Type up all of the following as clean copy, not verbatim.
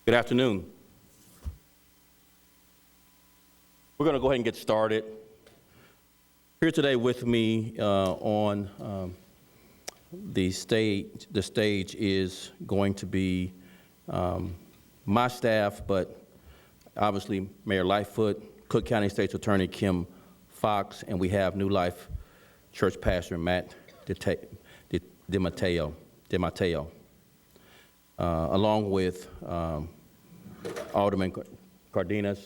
Good afternoon. We're going to go ahead and get started. Here today with me on the stage is going to be my staff, but obviously Mayor Lightfoot, Cook County State's Attorney Kim Foxx, and we have New Life Church Pastor Matt DeMatteo, along with Alderman Cardenas,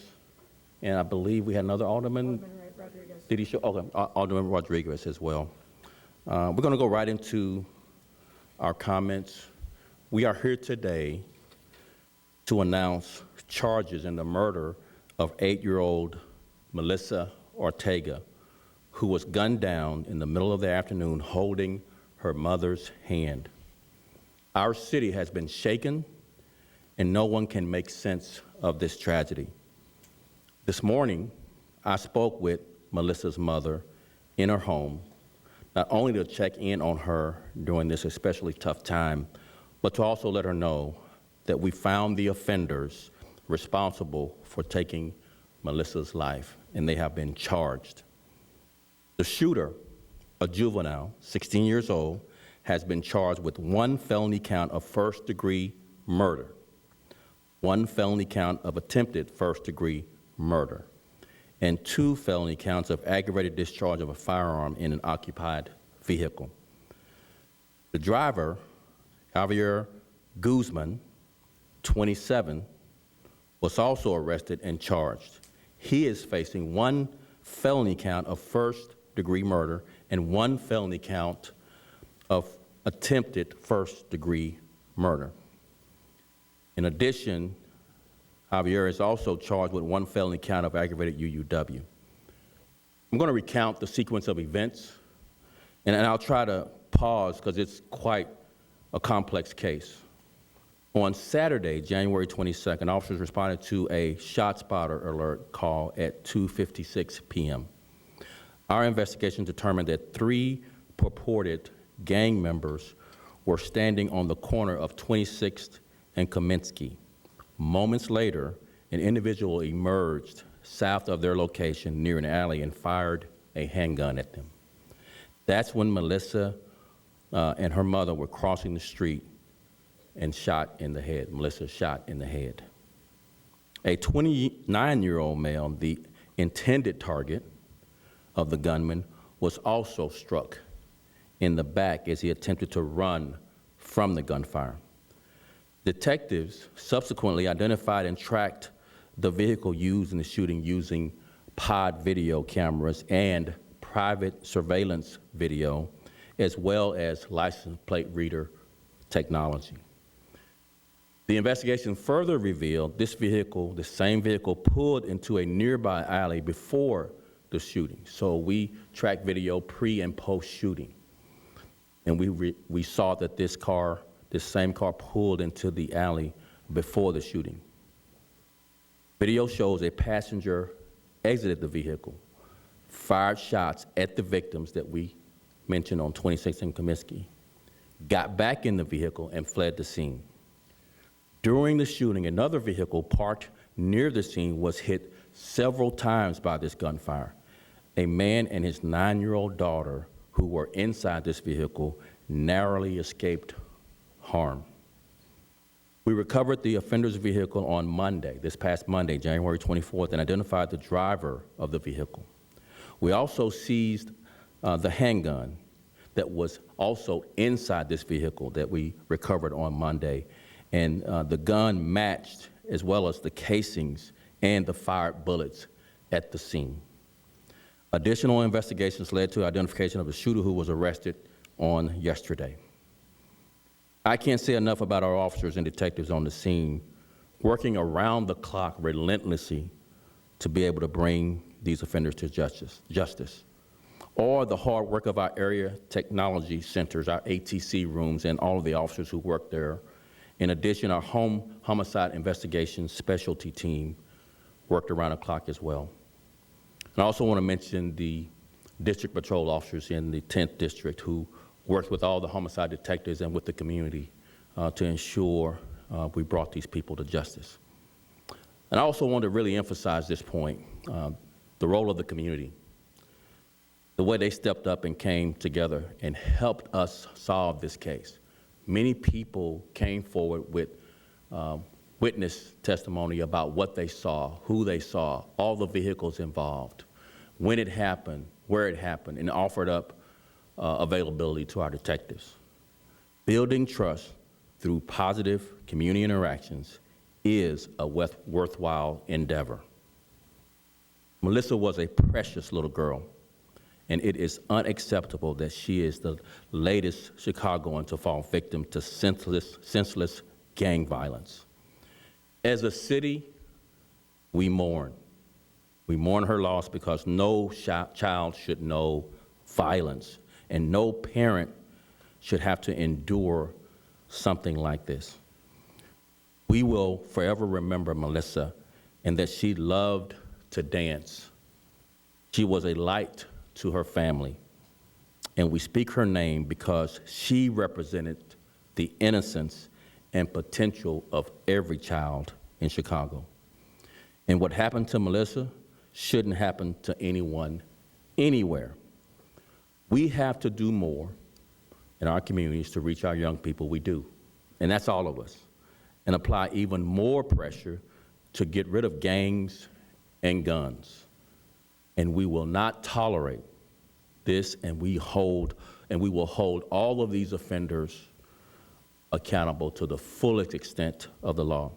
and I believe we had another Alderman. Rodriguez. Did he show? Okay, Alderman Rodriguez as well. We're going to go right into our comments. We are here today to announce charges in the murder of 8-year-old Melissa Ortega, who was gunned down in the middle of the afternoon holding her mother's hand. Our city has been shaken, and no one can make sense of this tragedy. This morning, I spoke with Melissa's mother in her home, not only to check in on her during this especially tough time, but to also let her know that we found the offenders responsible for taking Melissa's life, and they have been charged. The shooter, a juvenile, 16 years old, has been charged with 1 felony count of first-degree murder, 1 felony count of attempted first-degree murder, and 2 felony counts of aggravated discharge of a firearm in an occupied vehicle. The driver, Javier Guzman, 27, was also arrested and charged. He is facing 1 felony count of first-degree murder and 1 felony count of attempted first-degree murder. In addition, Javier is also charged with 1 felony count of aggravated UUW. I'm going to recount the sequence of events, and I'll try to pause because it's quite a complex case. On Saturday, January 22nd, officers responded to a ShotSpotter alert call at 2:56 p.m. Our investigation determined that 3 purported gang members were standing on the corner of 26th and Kaminsky. Moments later, an individual emerged south of their location near an alley and fired a handgun at them. That's when Melissa and her mother were crossing the street and shot in the head. Melissa shot in the head. A 29-year-old male, the intended target of the gunman, was also struck in the back as he attempted to run from the gunfire. Detectives subsequently identified and tracked the vehicle used in the shooting using pod video cameras and private surveillance video, as well as license plate reader technology. The investigation further revealed this vehicle, the same vehicle, pulled into a nearby alley before the shooting. So we tracked video pre and post shooting. And we saw that this same car pulled into the alley before the shooting. Video shows a passenger exited the vehicle, fired shots at the victims that we mentioned on 26th and Comiskey, got back in the vehicle and fled the scene. During the shooting, another vehicle parked near the scene was hit several times by this gunfire. A man and his 9-year-old daughter who were inside this vehicle narrowly escaped harm. We recovered the offender's vehicle on Monday, this past Monday, January 24th, and identified the driver of the vehicle. We also seized the handgun that was also inside this vehicle that we recovered on Monday, and the gun matched as well as the casings and the fired bullets at the scene. Additional investigations led to identification of the shooter who was arrested on yesterday. I can't say enough about our officers and detectives on the scene, working around the clock relentlessly to be able to bring these offenders to justice, or the hard work of our area technology centers, our ATC rooms, and all of the officers who work there. In addition, our home homicide investigation specialty team worked around the clock as well. And I also want to mention the district patrol officers in the 10th district who worked with all the homicide detectives and with the community to ensure we brought these people to justice. And I also want to really emphasize this point, the role of the community, the way they stepped up and came together and helped us solve this case. Many people came forward with witness testimony about what they saw, who they saw, all the vehicles involved, when it happened, where it happened, and offered up availability to our detectives. Building trust through positive community interactions is a worthwhile endeavor. Melissa was a precious little girl, and it is unacceptable that she is the latest Chicagoan to fall victim to senseless gang violence. As a city, we mourn. We mourn her loss because no child should know violence, and no parent should have to endure something like this. We will forever remember Melissa and that she loved to dance. She was a light to her family, and we speak her name because she represented the innocence and potential of every child in Chicago. And what happened to Melissa shouldn't happen to anyone, anywhere. We have to do more in our communities to reach our young people. We do, and that's all of us, and apply even more pressure to get rid of gangs and guns. And we will not tolerate this, and we will hold all of these offenders accountable to the fullest extent of the law.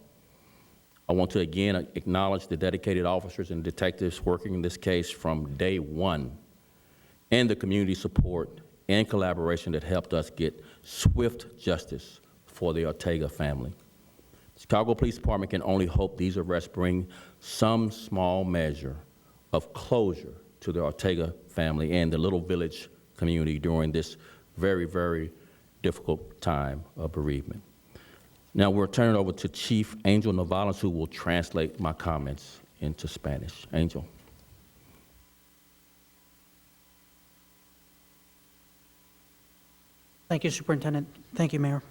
I want to again acknowledge the dedicated officers and detectives working in this case from day one, and the community support and collaboration that helped us get swift justice for the Ortega family. The Chicago Police Department can only hope these arrests bring some small measure of closure to the Ortega family and the Little Village community during this very, very difficult time of bereavement. Now we'll turn it over to Chief Angel Navales, who will translate my comments into Spanish. Angel. Thank you, Superintendent. Thank you, Mayor.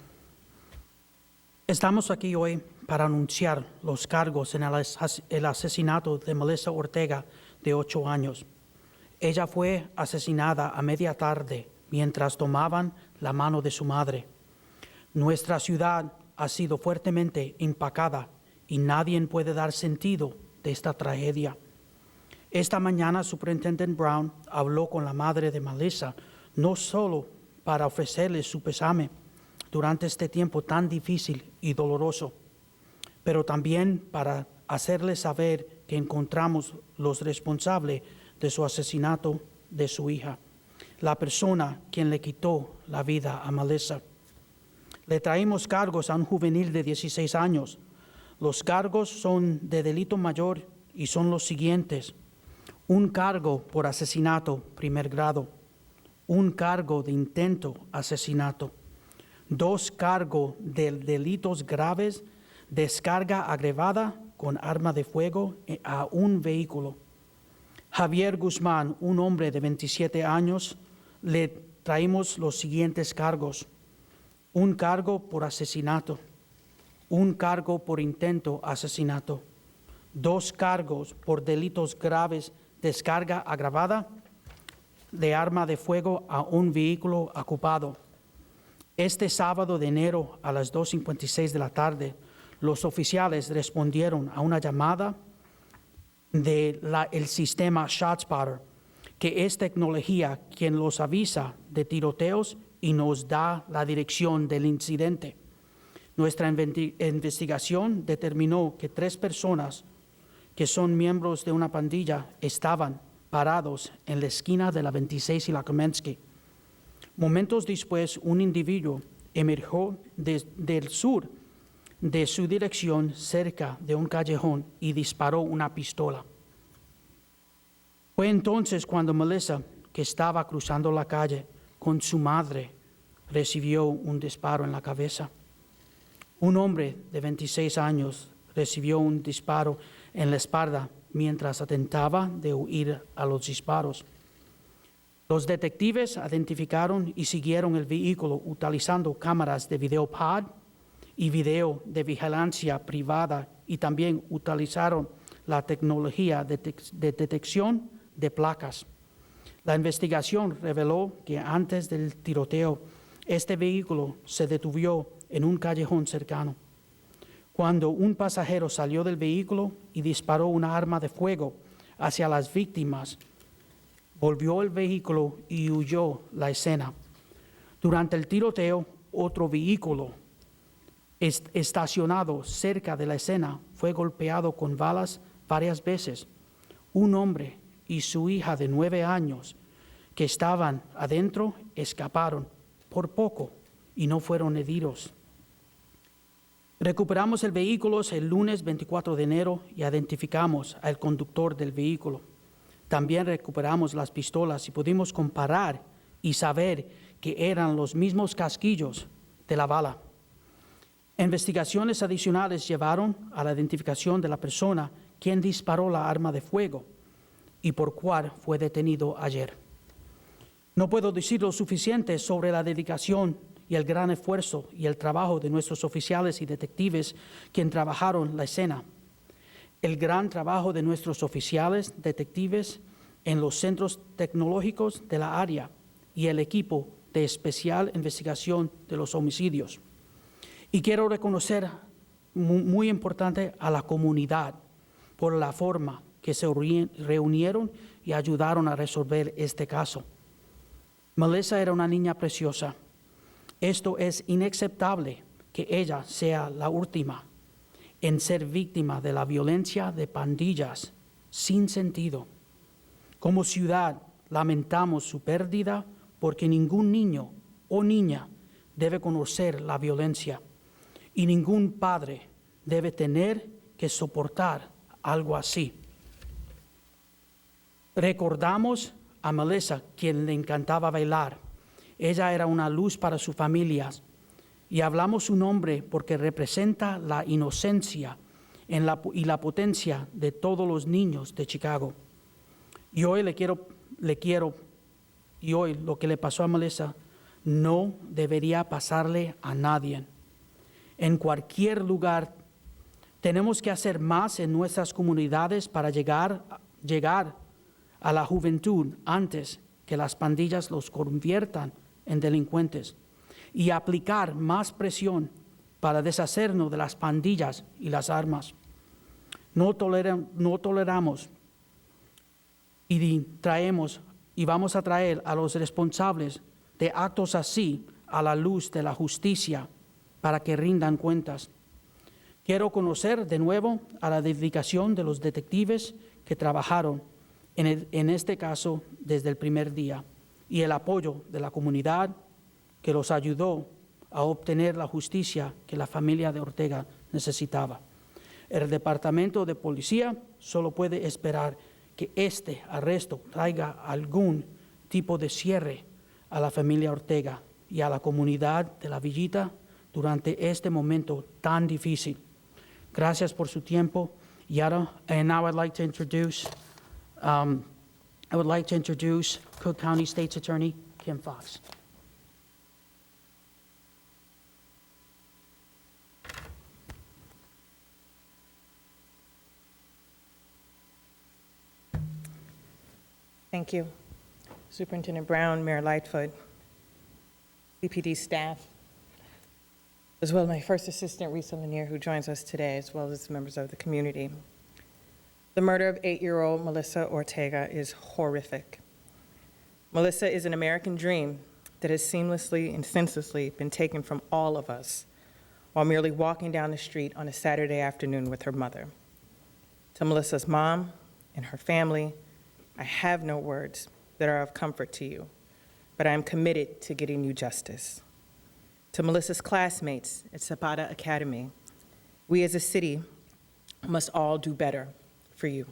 Estamos aquí hoy para anunciar los cargos en el asesinato de Melissa Ortega, de 8 años. Ella fue asesinada a media tarde mientras tomaban la mano de su madre. Nuestra ciudad ha sido fuertemente impactada y nadie puede dar sentido de esta tragedia. Esta mañana, Superintendent Brown habló con la madre de Melissa, no solo para ofrecerle su pésame durante este tiempo tan difícil y doloroso, pero también para hacerle saber que encontramos los responsables de su asesinato de su hija, la persona quien le quitó la vida a Melissa. Le traemos cargos a un juvenil de 16 años. Los cargos son de delito mayor y son los siguientes: un cargo por asesinato primer grado, un cargo de intento asesinato, 2 cargos de delitos graves, descarga agravada con arma de fuego a un vehículo. Javier Guzmán, un hombre de 27 años, le traemos los siguientes cargos: un cargo por asesinato, un cargo por intento asesinato, 2 cargos por delitos graves, descarga agravada de arma de fuego a un vehículo ocupado. Este sábado de enero a las 2:56 de la tarde, los oficiales respondieron a una llamada del sistema ShotSpotter, que es tecnología quien los avisa de tiroteos y nos da la dirección del incidente. Nuestra investigación determinó que 3 personas que son miembros de una pandilla estaban parados en la esquina de la 26 y la Kamensky. Momentos después, un individuo emergió del sur de su dirección cerca de un callejón y disparó una pistola. Fue entonces cuando Melissa, que estaba cruzando la calle con su madre, recibió un disparo en la cabeza. Un hombre de 26 años recibió un disparo en la espalda mientras intentaba de huir a los disparos. Los detectives identificaron y siguieron el vehículo utilizando cámaras de video pod y video de vigilancia privada y también utilizaron la tecnología de detección de placas. La investigación reveló que antes del tiroteo, este vehículo se detuvo en un callejón cercano. Cuando un pasajero salió del vehículo y disparó una arma de fuego hacia las víctimas, volvió el vehículo y huyó la escena. Durante el tiroteo, otro vehículo estacionado cerca de la escena fue golpeado con balas varias veces. Un hombre y su hija de 9 años que estaban adentro escaparon por poco y no fueron heridos. Recuperamos el vehículo el lunes 24 de enero y identificamos al conductor del vehículo. También recuperamos las pistolas y pudimos comparar y saber que eran los mismos casquillos de la bala. Investigaciones adicionales llevaron a la identificación de la persona quien disparó la arma de fuego y por cual fue detenido ayer. No puedo decir lo suficiente sobre la dedicación y el gran esfuerzo y el trabajo de nuestros oficiales y detectives quienes trabajaron la escena. El gran trabajo de nuestros oficiales, detectives en los centros tecnológicos de la área y el equipo de especial investigación de los homicidios. Y quiero reconocer, muy importante, a la comunidad por la forma que se reunieron y ayudaron a resolver este caso. Melissa era una niña preciosa. Esto es inaceptable que ella sea la última en ser víctima de la violencia de pandillas sin sentido. Como ciudad, lamentamos su pérdida porque ningún niño o niña debe conocer la violencia y ningún padre debe tener que soportar algo así. Recordamos a Melissa, quien le encantaba bailar. Ella era una luz para su familia y hablamos su nombre porque representa la inocencia y la potencia de todos los niños de Chicago. Y hoy y hoy lo que le pasó a Melissa no debería pasarle a nadie. En cualquier lugar tenemos que hacer más en nuestras comunidades para llegar a la juventud antes que las pandillas los conviertan en delincuentes y aplicar más presión para deshacernos de las pandillas y las armas. No toleramos y vamos a traer a los responsables de actos así a la luz de la justicia para que rindan cuentas. Quiero conocer de nuevo a la dedicación de los detectives que trabajaron en este caso desde el primer día y el apoyo de la comunidad que los ayudó a obtener la justicia que la familia de Ortega necesitaba. El Departamento de Policía solo puede esperar que este arresto traiga algún tipo de cierre a la familia Ortega y a la comunidad de La Villita durante este momento tan difícil. Gracias por su tiempo. And now I'd like to introduce Cook County State's Attorney Kim Foxx. Thank you. Superintendent Brown, Mayor Lightfoot, CPD staff, as well as my first assistant, Risa Lanier, who joins us today, as well as members of the community. The murder of 8-year-old Melissa Ortega is horrific. Melissa is an American dream that has seamlessly and senselessly been taken from all of us while merely walking down the street on a Saturday afternoon with her mother. To Melissa's mom and her family, I have no words that are of comfort to you, but I am committed to getting you justice. To Melissa's classmates at Zapata Academy, we as a city must all do better for you.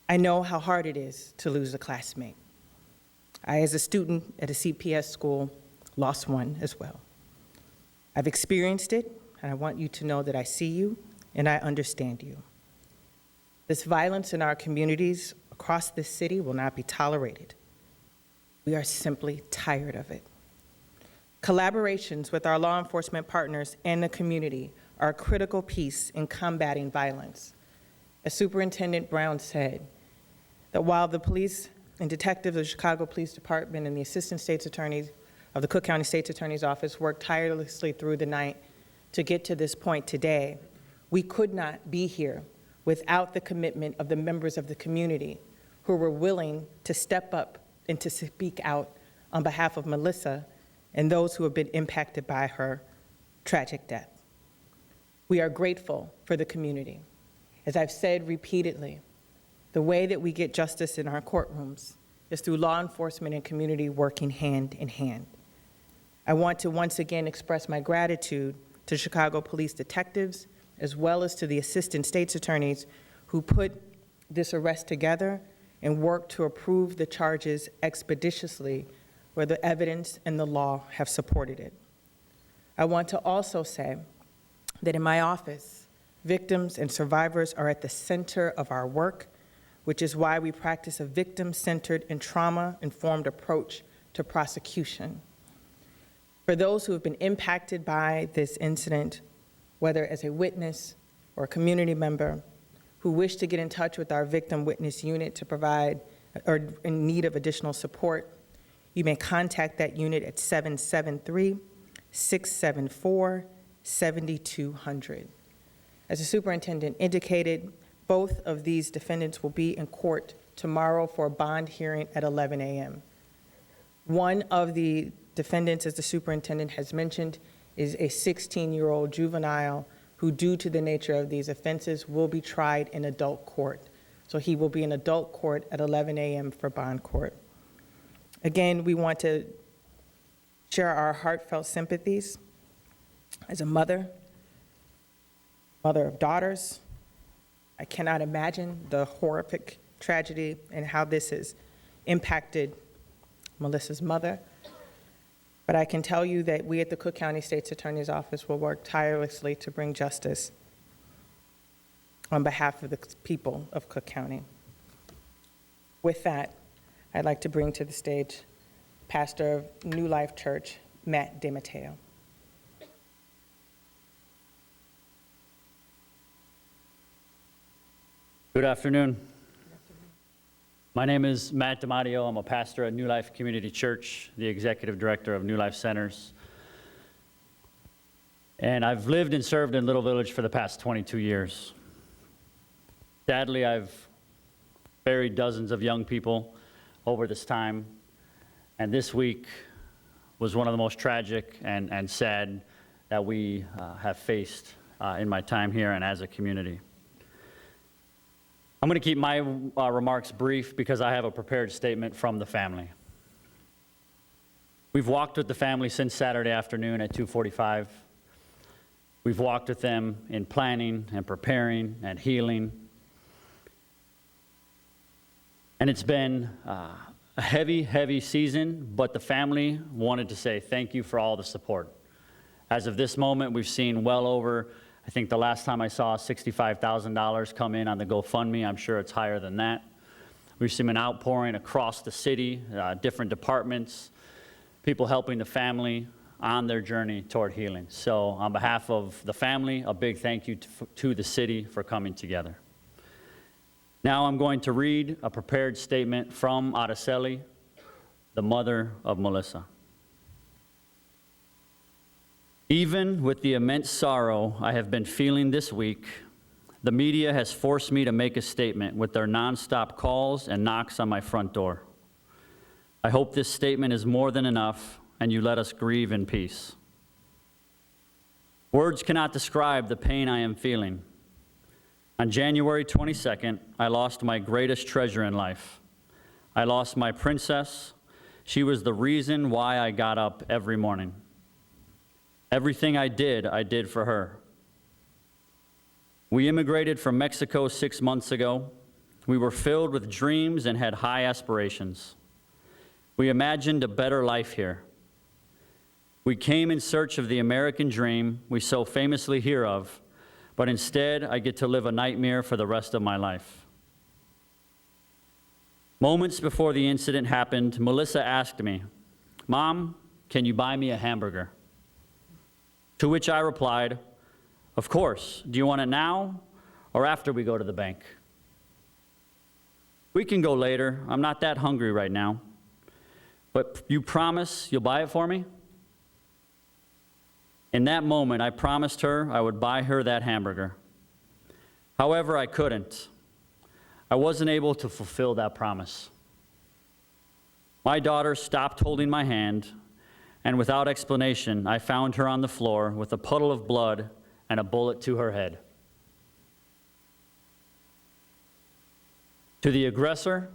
I know how hard it is to lose a classmate. I, as a student at a CPS school, lost one as well. I've experienced it, and I want you to know that I see you and I understand you. This violence in our communities across this city will not be tolerated. We are simply tired of it. Collaborations with our law enforcement partners and the community are a critical piece in combating violence. As Superintendent Brown said, that while the police and detectives of the Chicago Police Department and the Assistant State's Attorneys of the Cook County State's Attorney's Office worked tirelessly through the night to get to this point today, we could not be here without the commitment of the members of the community who were willing to step up and to speak out on behalf of Melissa and those who have been impacted by her tragic death. We are grateful for the community. As I've said repeatedly, the way that we get justice in our courtrooms is through law enforcement and community working hand in hand. I want to once again express my gratitude to Chicago police detectives, as well as to the assistant state's attorneys who put this arrest together and worked to approve the charges expeditiously where the evidence and the law have supported it. I want to also say that in my office, victims and survivors are at the center of our work, which is why we practice a victim-centered and trauma-informed approach to prosecution. For those who have been impacted by this incident, whether as a witness or a community member, who wish to get in touch with our victim witness unit to provide or in need of additional support, you may contact that unit at 773-674-7200. As the superintendent indicated, both of these defendants will be in court tomorrow for a bond hearing at 11 a.m. One of the defendants, as the superintendent has mentioned, is a 16-year-old juvenile who, due to the nature of these offenses, will be tried in adult court. So he will be in adult court at 11 a.m. for bond court. Again, we want to share our heartfelt sympathies as a mother of daughters. I cannot imagine the horrific tragedy and how this has impacted Melissa's mother. But I can tell you that we at the Cook County State's Attorney's Office will work tirelessly to bring justice on behalf of the people of Cook County. With that, I'd like to bring to the stage pastor of New Life Church, Matt DeMatteo. Good afternoon. My name is Matt DeMatteo. I'm a pastor at New Life Community Church, the executive director of New Life Centers. And I've lived and served in Little Village for the past 22 years. Sadly, I've buried dozens of young people over this time, and this week was one of the most tragic and sad that we have faced in my time here and as a community. I'm going to keep my remarks brief because I have a prepared statement from the family. We've walked with the family since Saturday afternoon at 2:45. We've walked with them in planning and preparing and healing. And it's been a heavy season, but the family wanted to say thank you for all the support. As of this moment, we've seen well over, I think the last time I saw $65,000 come in on the GoFundMe. I'm sure it's higher than that. We've seen an outpouring across the city, different departments, people helping the family on their journey toward healing. So on behalf of the family, a big thank you to the city for coming together. Now I'm going to read a prepared statement from Araceli, the mother of Melissa. Even with the immense sorrow I have been feeling this week, the media has forced me to make a statement with their nonstop calls and knocks on my front door. I hope this statement is more than enough and you let us grieve in peace. Words cannot describe the pain I am feeling. On January 22nd, I lost my greatest treasure in life. I lost my princess. She was the reason why I got up every morning. Everything I did for her. We immigrated from Mexico 6 months ago. We were filled with dreams and had high aspirations. We imagined a better life here. We came in search of the American dream we so famously hear of, but instead I get to live a nightmare for the rest of my life. Moments before the incident happened, Melissa asked me, "Mom, can you buy me a hamburger? To which I replied, of course. Do you want it now or after we go to the bank? We can go later. I'm not that hungry right now. But you promise you'll buy it for me? In that moment, I promised her I would buy her that hamburger. However, I couldn't. I wasn't able to fulfill that promise. My daughter stopped holding my hand, and without explanation, I found her on the floor with a puddle of blood and a bullet to her head. To the aggressor,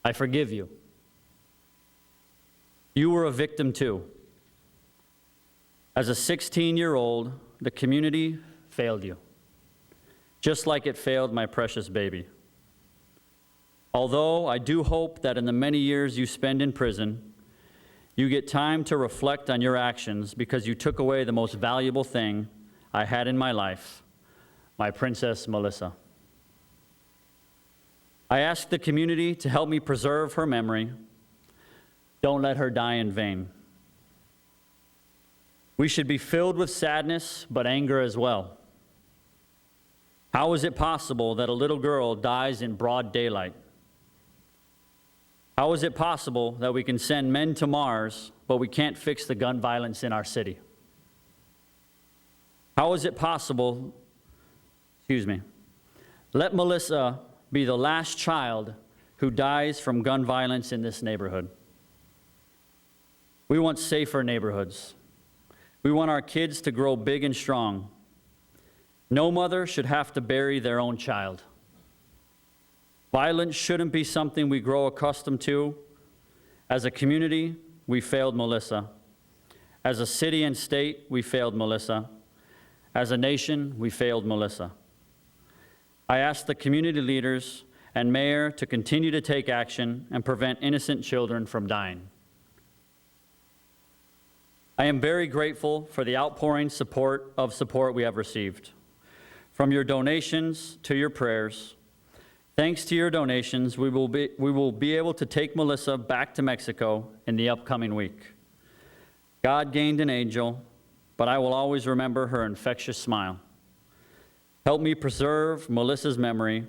I forgive you. You were a victim too. As a 16-year-old, the community failed you, just like it failed my precious baby. Although I do hope that in the many years you spend in prison, you get time to reflect on your actions because you took away the most valuable thing I had in my life, my Princess Melissa. I ask the community to help me preserve her memory. Don't let her die in vain. We should be filled with sadness, but anger as well. How is it possible that a little girl dies in broad daylight? How is it possible that we can send men to Mars, but we can't fix the gun violence in our city? How is it possible, let Melissa be the last child who dies from gun violence in this neighborhood. We want safer neighborhoods. We want our kids to grow big and strong. No mother should have to bury their own child. Violence shouldn't be something we grow accustomed to. As a community, we failed Melissa. As a city and state, we failed Melissa. As a nation, we failed Melissa. I ask the community leaders and mayor to continue to take action and prevent innocent children from dying. I am very grateful for the outpouring support we have received. From your donations to your prayers, thanks to your donations, we will be able to take Melissa back to Mexico in the upcoming week. God gained an angel, but I will always remember her infectious smile. Help me preserve Melissa's memory.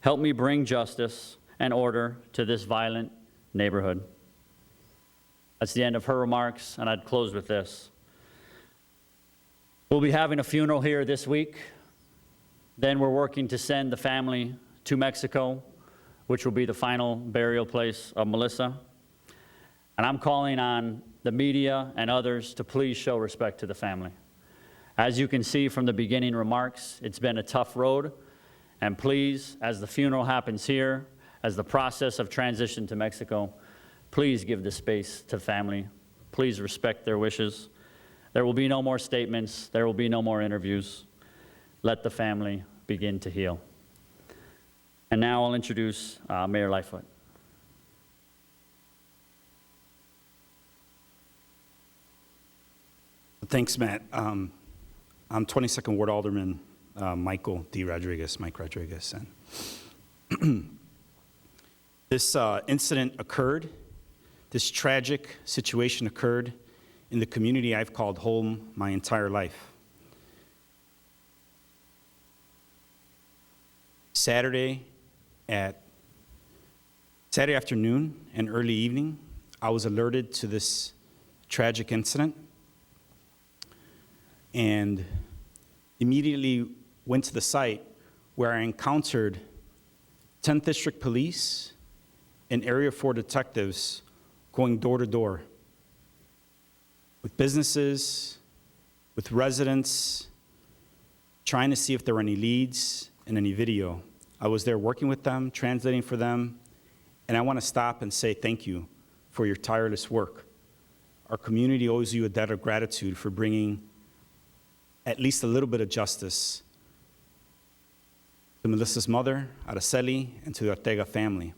Help me bring justice and order to this violent neighborhood. That's the end of her remarks, and I'd close with this. We'll be having a funeral here this week. Then we're working to send the family to Mexico, which will be the final burial place of Melissa. And I'm calling on the media and others to please show respect to the family. As you can see from the beginning remarks, it's been a tough road. And please, as the funeral happens here, as the process of transition to Mexico, please give the space to family. Please respect their wishes. There will be no more statements. There will be no more interviews. Let the family begin to heal. And now I'll introduce Mayor Lightfoot. Thanks, Matt. I'm 22nd Ward Alderman Mike Rodriguez. And this incident occurred, this tragic situation occurred in the community I've called home my entire life. Saturday afternoon and early evening, I was alerted to this tragic incident and immediately went to the site where I encountered 10th District Police and Area 4 detectives going door to door with businesses, with residents, trying to see if there were any leads and any video. I was there working with them, translating for them, and I want to stop and say thank you for your tireless work. Our community owes you a debt of gratitude for bringing at least a little bit of justice to Melissa's mother, Araceli, and to the Ortega family.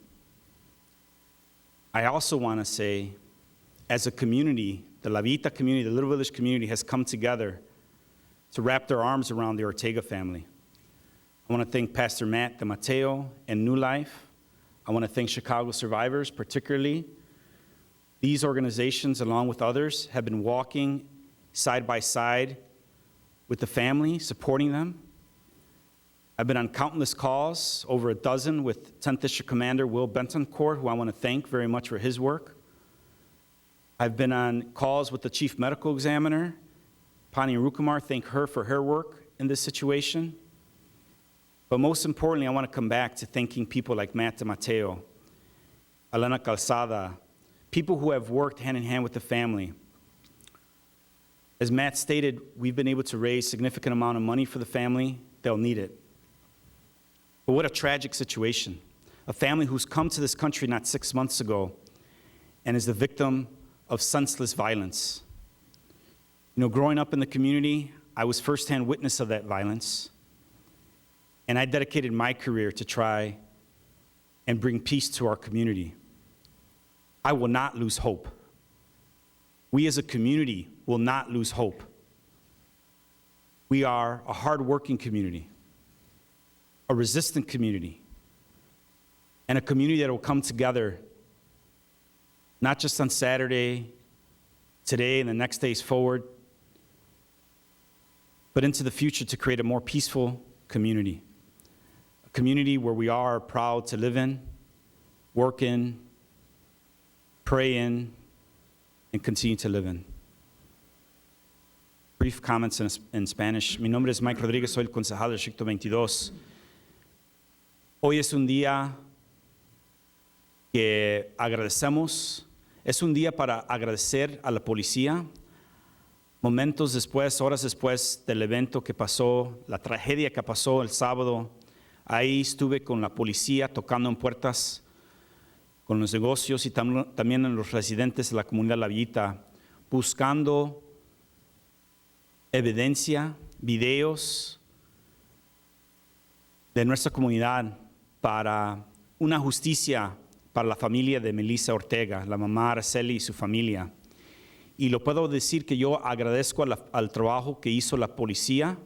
I also want to say, as a community, the La Vita community, the Little Village community has come together to wrap their arms around the Ortega family. I want to thank Pastor Matt DeMatteo and New Life. I want to thank Chicago Survivors, particularly These organizations, along with others, have been walking side by side with the family, supporting them. I've been on countless calls, over a dozen, with 10th District Commander Will Bentoncourt, who I want to thank very much for his work. I've been on calls with the Chief Medical Examiner, Pani Rukumar, thank her for her work in this situation. But most importantly, I want to come back to thanking people like Matt DeMatteo, Elena Calzada, people who have worked hand in hand with the family. As Matt stated, we've been able to raise a significant amount of money for the family. They'll need it. But what a tragic situation. A family who's come to this country not 6 months ago and is the victim of senseless violence. You know, growing up in the community, I was firsthand witness of that violence. And I dedicated my career to try and bring peace to our community. I will not lose hope. We as a community will not lose hope. We are a hardworking community, a resistant community, and a community that will come together not just on Saturday, today, and the next days forward, but into the future to create a more peaceful community. A community where we are proud to live in, work in, pray in, and continue to live in. Brief comments in Spanish. Mi nombre es Mike Rodríguez, soy el concejal del Distrito 22. Hoy es un día que agradecemos. Es un día para agradecer a la policía. Momentos después, horas después del evento que pasó, la tragedia que pasó el sábado, ahí estuve con la policía tocando en puertas, con los negocios y también en los residentes de la comunidad La Villita, buscando evidencia, videos de nuestra comunidad para una justicia para la familia de Melissa Ortega, la mamá Araceli y su familia. Y lo puedo decir que yo agradezco al trabajo que hizo la policía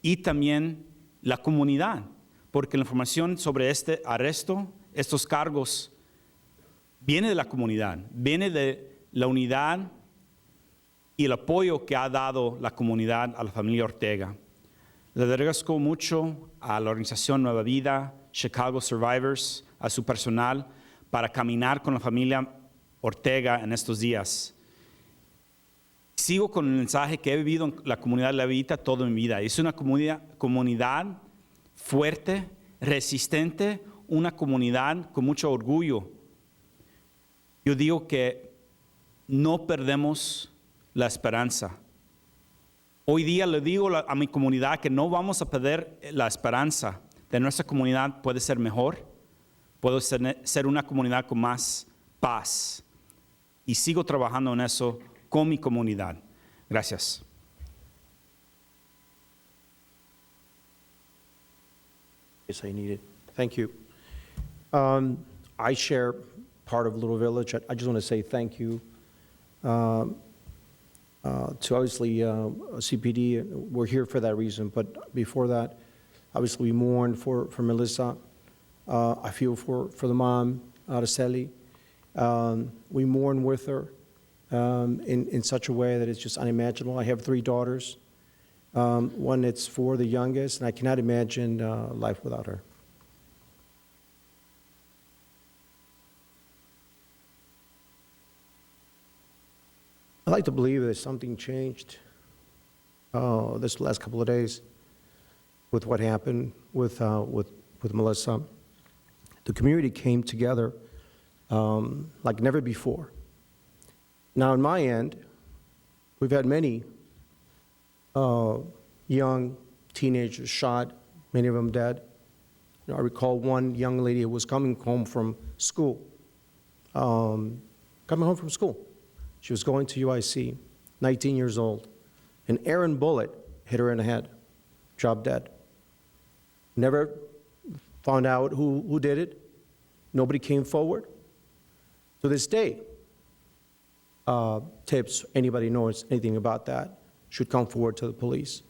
y también la comunidad, porque la información sobre este arresto, estos cargos, viene de la comunidad, viene de la unidad y el apoyo que ha dado la comunidad a la familia Ortega. Le agradezco mucho a la organización Nueva Vida, Chicago Survivors, a su personal, para caminar con la familia Ortega en estos días. Sigo con el mensaje que he vivido en la comunidad de La Villita toda mi vida. Es una comunidad fuerte, resistente, una comunidad con mucho orgullo. Yo digo que no perdemos la esperanza. Hoy día le digo a mi comunidad que no vamos a perder la esperanza de nuestra comunidad puede ser mejor, puede ser una comunidad con más paz. Y sigo trabajando en eso con mi comunidad. Gracias. Yes, I need it. Thank you. I share part of Little Village. I just want to say thank you to obviously CPD. We're here for that reason, but before that, obviously we mourn for Melissa. I feel for the mom, Araceli. We mourn with her in such a way that it's just unimaginable. I have 3 daughters. One that's 4, the youngest, and I cannot imagine life without her. I'd like to believe that something changed this last couple of days with what happened with Melissa. The community came together like never before. Now, on my end, we've had many young teenagers shot, many of them dead. You know, I recall one young lady who was coming home from school. She was going to UIC, 19 years old. An errant bullet hit her in the head, dropped dead. Never found out who did it. Nobody came forward. To this day, tips, anybody knows anything about that, should come forward to the police.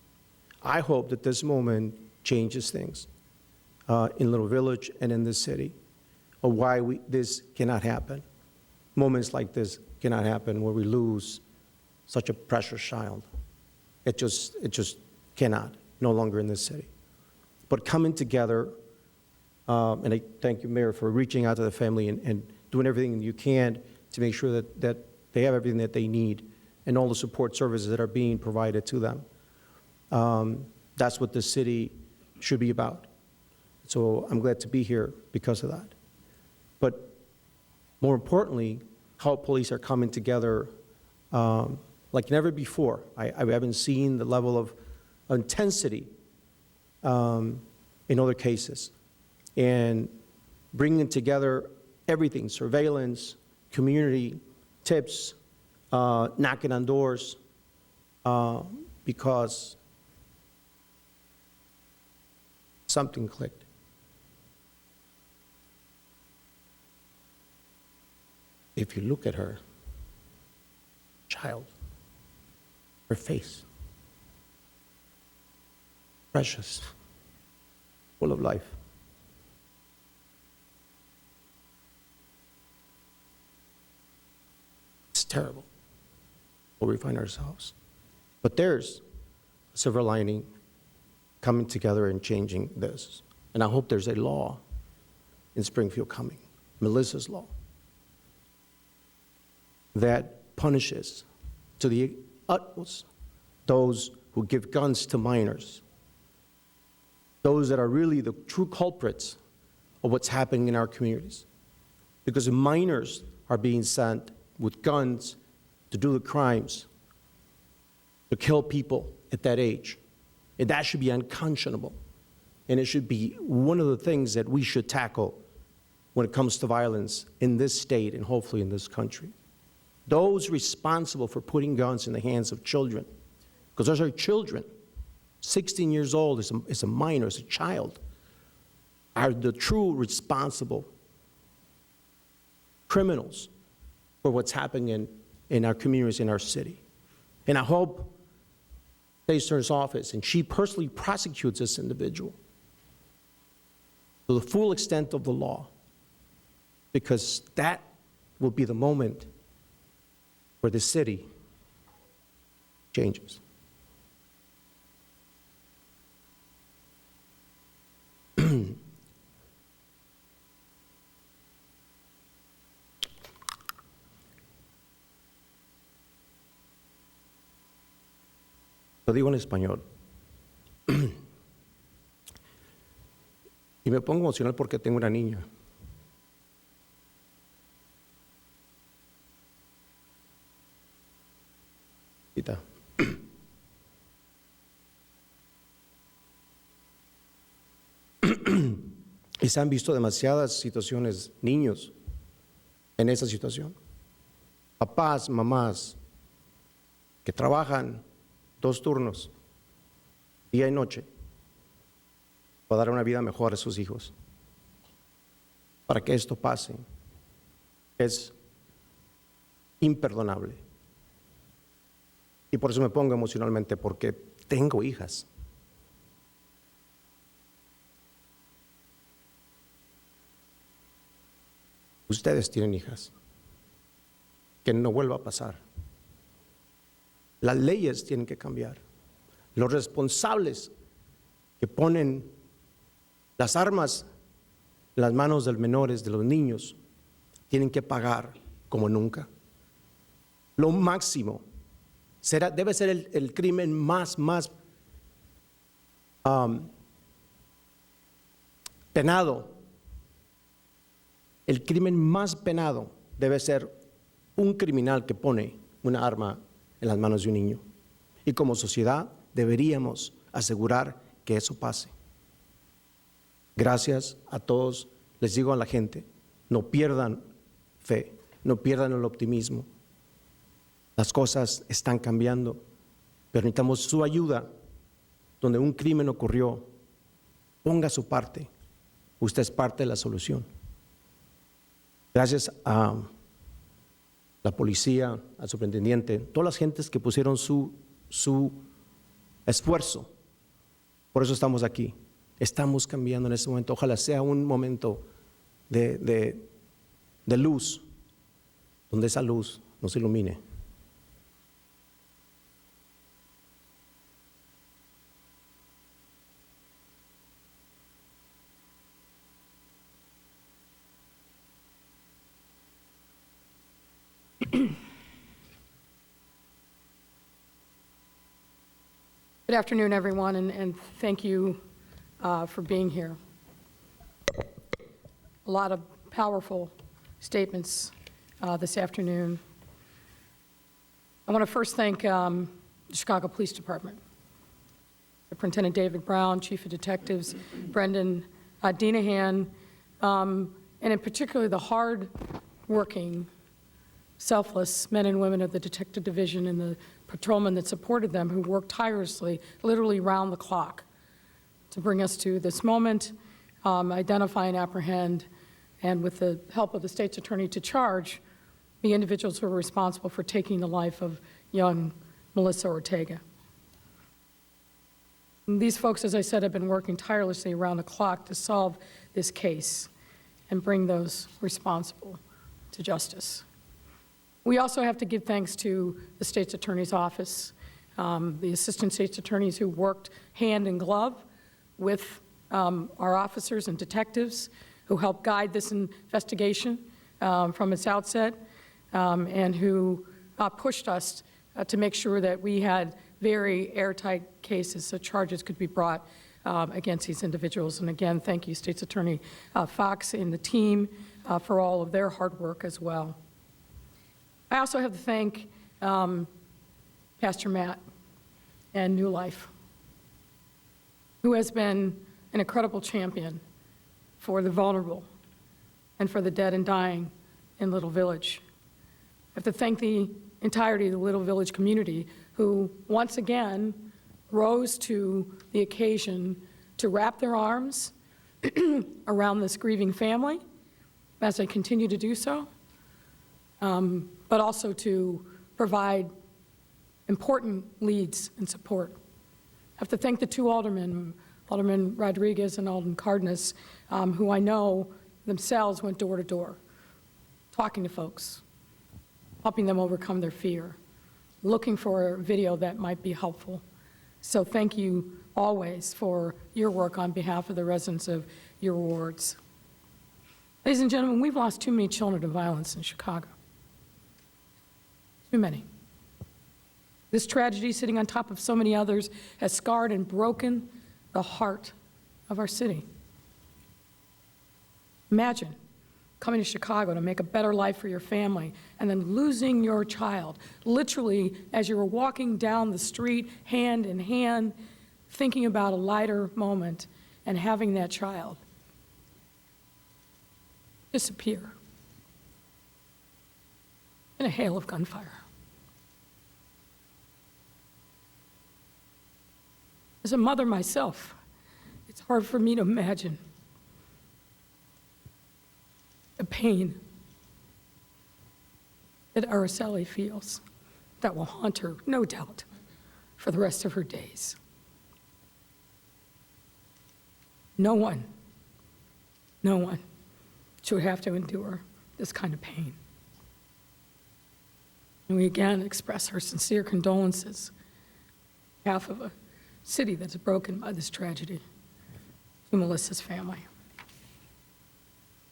I hope that this moment changes things in Little Village and in this city, of why this cannot happen. Moments like this cannot happen where we lose such a precious child. It just cannot, no longer in this city. But coming together, and I thank you, Mayor, for reaching out to the family and doing everything you can to make sure that they have everything that they need and all the support services that are being provided to them. That's what this city should be about. So I'm glad to be here because of that. But more importantly, how police are coming together like never before. I haven't seen the level of intensity in other cases. And bringing together everything, surveillance, community, tips, knocking on doors, because something clicked. If you look at her, child, her face, precious, full of life. It's terrible where we find ourselves. But there's a silver lining coming together and changing this. And I hope there's a law in Springfield coming, Melissa's law, that punishes to the utmost those who give guns to minors, those that are really the true culprits of what's happening in our communities. Because minors are being sent with guns to do the crimes, to kill people at that age. And that should be unconscionable. And it should be one of the things that we should tackle when it comes to violence in this state and hopefully in this country. Those responsible for putting guns in the hands of children, because those are children, 16 years old is a minor, is a child, are the true responsible criminals for what's happening in our communities, in our city. And I hope State Attorney's Office, and she personally prosecutes this individual to the full extent of the law, because that will be the moment where the city changes. Lo digo en español. Y me pongo emocional porque tengo una niña. Y se han visto demasiadas situaciones, niños, en esa situación. Papás, mamás, que trabajan 2 turnos, día y noche, para dar una vida mejor a sus hijos. Para que esto pase, es imperdonable. Y por eso me pongo emocionalmente, porque tengo hijas. Ustedes tienen hijas. Que no vuelva a pasar. Las leyes tienen que cambiar. Los responsables que ponen las armas en las manos de los menores, de los niños, tienen que pagar como nunca. Lo máximo debe ser el crimen más penado. El crimen más penado debe ser un criminal que pone una arma en las manos de un niño. Y como sociedad deberíamos asegurar que eso pase. Gracias a todos. Les digo a la gente, no pierdan fe, no pierdan el optimismo. Las cosas están cambiando, pero necesitamos su ayuda. Donde un crimen ocurrió, ponga su parte. Usted es parte de la solución. Gracias a la policía, al superintendente, todas las gentes que pusieron su esfuerzo. Por eso estamos aquí. Estamos cambiando en este momento. Ojalá sea un momento de luz, donde esa luz Nos ilumine. Good afternoon, everyone, and thank you for being here. A lot of powerful statements this afternoon. I want to first thank the Chicago Police Department, Superintendent David Brown, Chief of Detectives Brendan Denahan, and in particular the hard-working, selfless men and women of the Detective Division and the patrolmen that supported them, who worked tirelessly, literally round the clock, to bring us to this moment, identify and apprehend, and with the help of the state's attorney, to charge the individuals who were responsible for taking the life of young Melissa Ortega. And these folks, as I said, have been working tirelessly around the clock to solve this case and bring those responsible to justice. We also have to give thanks to the state's attorney's office, the assistant state's attorneys who worked hand in glove with our officers and detectives who helped guide this investigation from its outset, and who pushed us to make sure that we had very airtight cases so charges could be brought against these individuals. And again, thank you, State's Attorney Foxx and the team for all of their hard work as well. I also have to thank Pastor Matt and New Life, who has been an incredible champion for the vulnerable and for the dead and dying in Little Village. I have to thank the entirety of the Little Village community, who once again rose to the occasion to wrap their arms around this grieving family as they continue to do so, but also to provide important leads and support. I have to thank the two aldermen, Alderman Rodriguez and Alderman Cardenas, who I know themselves went door to door, talking to folks, helping them overcome their fear, looking for a video that might be helpful. So thank you always for your work on behalf of the residents of your wards. Ladies and gentlemen, we've lost too many children to violence in Chicago. Too many. This tragedy, sitting on top of so many others, has scarred and broken the heart of our city. Imagine coming to Chicago to make a better life for your family and then losing your child, literally as you were walking down the street, hand in hand, thinking about a lighter moment and having that child disappear in a hail of gunfire. As a mother myself, it's hard for me to imagine the pain that Araceli feels that will haunt her, no doubt, for the rest of her days. No one should have to endure this kind of pain. And we again express our sincere condolences on behalf of a city that's broken by this tragedy to Melissa's family.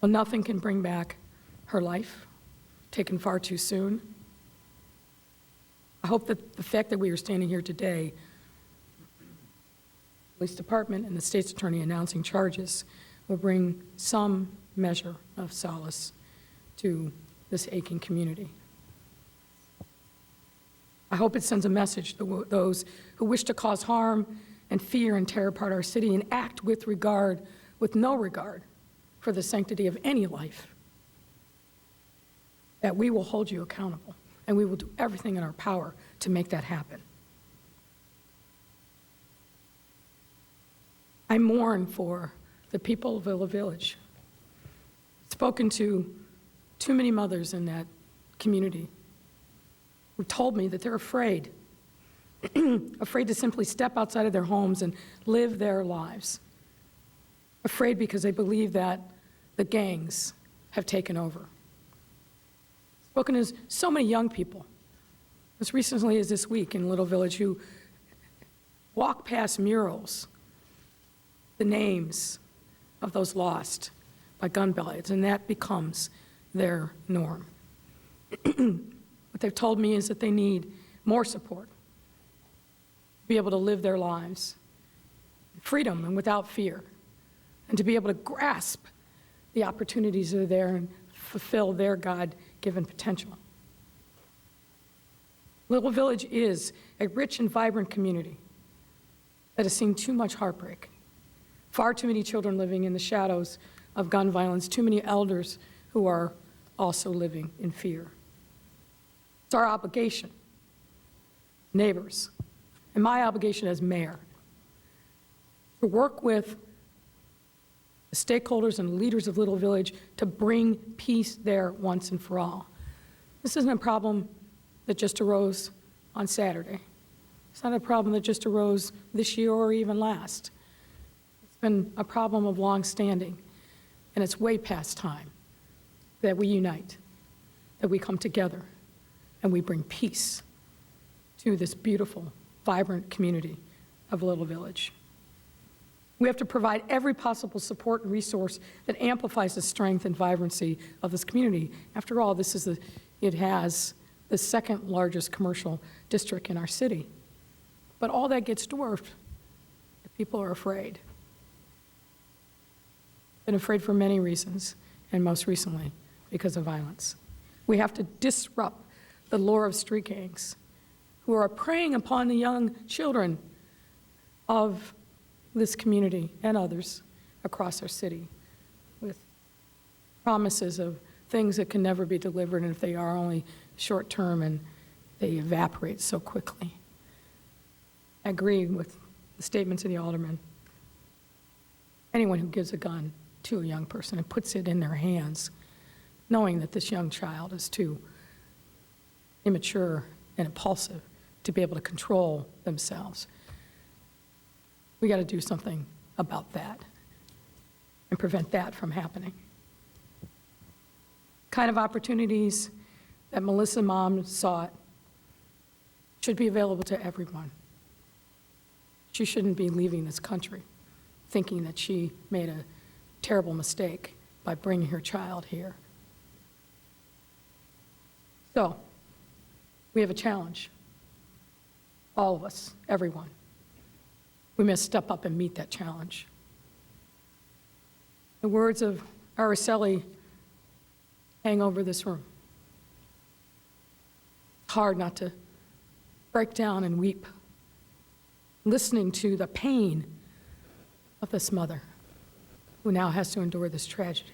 Well, nothing can bring back her life, taken far too soon. I hope that the fact that we are standing here today, the police department and the state's attorney announcing charges, will bring some measure of solace to this aching community. I hope it sends a message to those who wish to cause harm and fear and tear apart our city and act with no regard for the sanctity of any life, that we will hold you accountable and we will do everything in our power to make that happen. I mourn for the people of Little Village. I've spoken to too many mothers in that community who told me that they're afraid, afraid to simply step outside of their homes and live their lives, afraid because they believe that the gangs have taken over. Spoken to so many young people, as recently as this week in Little Village, who walk past murals, the names of those lost by gun violence, and that becomes their norm. What they've told me is that they need more support, to be able to live their lives, freedom and without fear, and to be able to grasp the opportunities that are there and fulfill their God-given potential. Little Village is a rich and vibrant community that has seen too much heartbreak, far too many children living in the shadows of gun violence, too many elders who are also living in fear. It's our obligation, neighbors, and my obligation as mayor, to work with the stakeholders and the leaders of Little Village to bring peace there once and for all. This isn't a problem that just arose on Saturday. It's not a problem that just arose this year or even last. It's been a problem of long standing, and it's way past time that we unite, that we come together, and we bring peace to this beautiful, vibrant community of Little Village. We have to provide every possible support and resource that amplifies the strength and vibrancy of this community. After all, it has the second largest commercial district in our city. But all that gets dwarfed if people are afraid. Been afraid for many reasons, and most recently, because of violence. We have to disrupt the lure of street gangs who are preying upon the young children of this community and others across our city with promises of things that can never be delivered, and if they are, only short-term, and they evaporate so quickly. I agree with the statements of the alderman. Anyone who gives a gun to a young person and puts it in their hands, knowing that this young child is too immature and impulsive to be able to control themselves, we got to do something about that and prevent that from happening. Kind of opportunities that Melissa mom sought should be available to everyone. She shouldn't be leaving this country thinking that she made a terrible mistake by bringing her child here. So, we have a challenge. All of us, everyone. We must step up and meet that challenge. The words of Araceli hang over this room. It's hard not to break down and weep, listening to the pain of this mother who now has to endure this tragedy,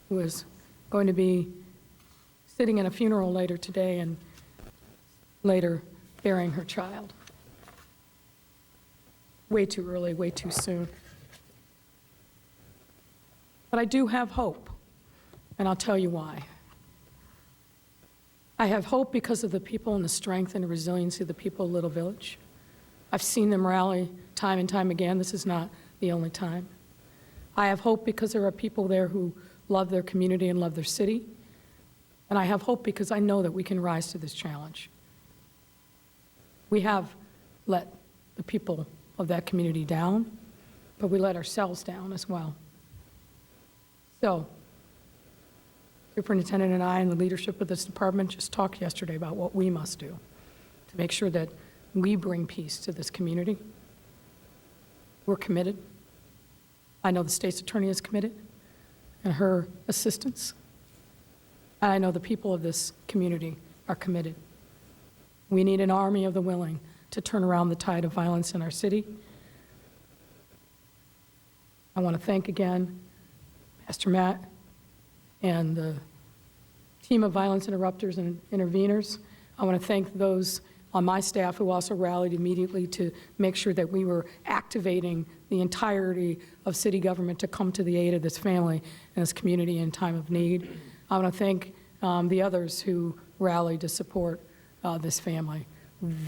who is going to be sitting in a funeral later today and later burying her child. Way too early, way too soon. But I do have hope, and I'll tell you why. I have hope because of the people and the strength and the resiliency of the people of Little Village. I've seen them rally time and time again. This is not the only time. I have hope because there are people there who love their community and love their city. And I have hope because I know that we can rise to this challenge. We have let the people of that community down, but we let ourselves down as well. So, Superintendent and I and the leadership of this department just talked yesterday about what we must do to make sure that we bring peace to this community. We're committed. I know the state's attorney is committed, and her assistants. And I know the people of this community are committed. We need an army of the willing to turn around the tide of violence in our city. I want to thank again Pastor Matt and the team of violence interrupters and interveners. I want to thank those on my staff who also rallied immediately to make sure that we were activating the entirety of city government to come to the aid of this family and this community in time of need. I want to thank the others who rallied to support this family.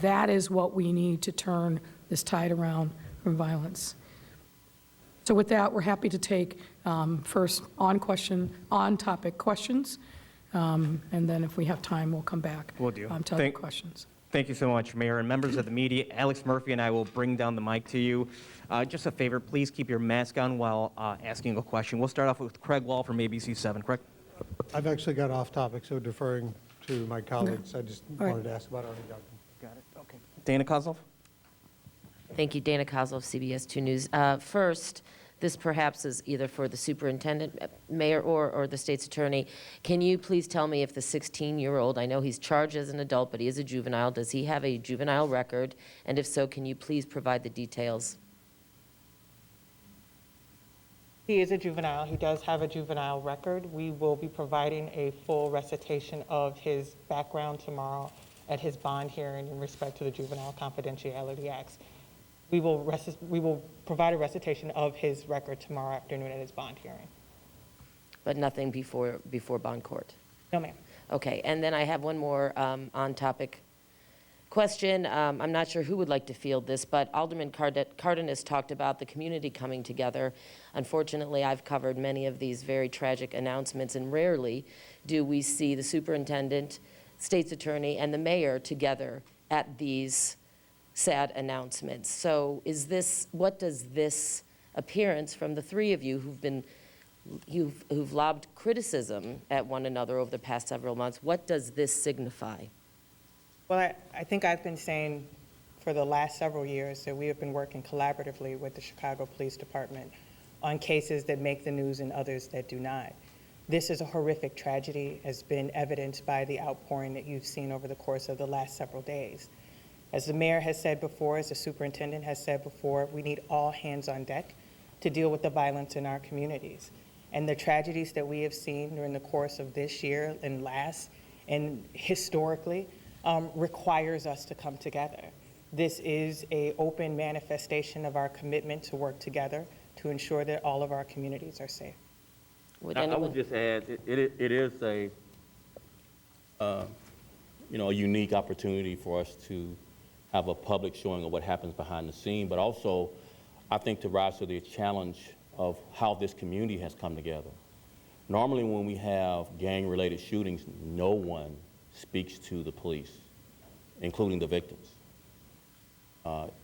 That is what we need to turn this tide around from violence. So with that, we're happy to take first on-topic questions, and then if we have time, we'll come back Will do. to other questions. Thank you so much, Mayor. And members of the media, Alex Murphy and I will bring down the mic to you. Just a favor, please keep your mask on while asking a question. We'll start off with Craig Wall from ABC7. Craig? I've actually got off topic, so deferring to my colleagues. I just All right. wanted to ask about our reduction. Got it. Okay. Dana Kozlov? Thank you, Dana Kozlov, CBS 2 News. First, this perhaps is either for the superintendent, mayor, or the state's attorney. Can you please tell me if the 16-year-old, I know he's charged as an adult, but he is a juvenile, does he have a juvenile record? And if so, can you please provide the details? He is a juvenile. He does have a juvenile record. We will be providing a full recitation of his background tomorrow at his bond hearing in respect to the Juvenile Confidentiality Acts. We will provide a recitation of his record tomorrow afternoon at his bond hearing. But nothing before bond court? No, ma'am. Okay, and then I have one more on-topic question. I'm not sure who would like to field this, but Alderman Cardenas talked about the community coming together. Unfortunately, I've covered many of these very tragic announcements, and rarely do we see the superintendent, state's attorney, and the mayor together at these sad announcements. So what does this appearance from the three of you who've lobbed criticism at one another over the past several months, what does this signify? Well, I think I've been saying for the last several years that we have been working collaboratively with the Chicago Police Department on cases that make the news and others that do not. This is a horrific tragedy, has been evidenced by the outpouring that you've seen over the course of the last several days. As the mayor has said before, as the superintendent has said before, we need all hands on deck to deal with the violence in our communities. And the tragedies that we have seen during the course of this year and last, and historically, requires us to come together. This is an open manifestation of our commitment to work together to ensure that all of our communities are safe. I would just add, it is a unique opportunity for us to have a public showing of what happens behind the scene, but also, I think, to rise to the challenge of how this community has come together. Normally, when we have gang-related shootings, no one speaks to the police, including the victims.